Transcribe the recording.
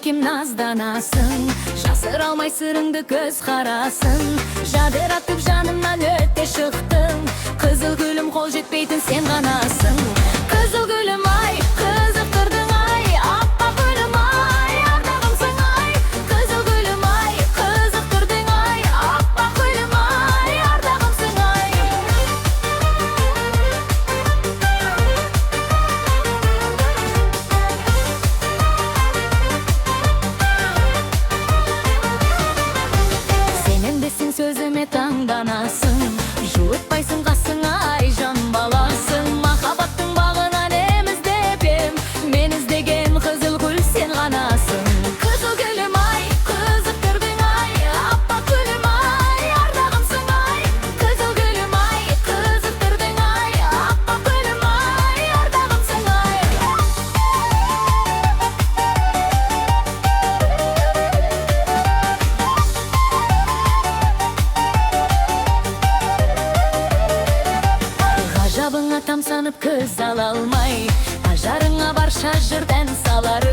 көркем назданасың, жасыра алмай сырыңды көз қарасың. Жадыратып жанымнан өте шықтың, қызыл гүлім, қол жетпейтін сен ғанасың. Қызыл гүлім ай, қызықтырдың ай, аппақ гүлім ай, ардағымсың ай. Қызыл гүлім ай, қызықтырдың ай, аппақ гүлім ай, ардағымсың ай. Сенімдесің, сөзіме таңданасың, жуытпайсың қасыңа ай, жан баласың. Махаббаттың бағынан еміздеп ем, мен іздеген қызыл гүл сен ғанасың. Қызыл гүлім ай, қызықтырдың ай, аппақ гүлім ай, ардағымсың ай. Қызыл гүлім ай, қызықтырдың ай, аппақ гүлім ай, ардағымсың ай. Ғажабыңа тамсанып көз ала алмай, ажарыңа барша жырдан салары.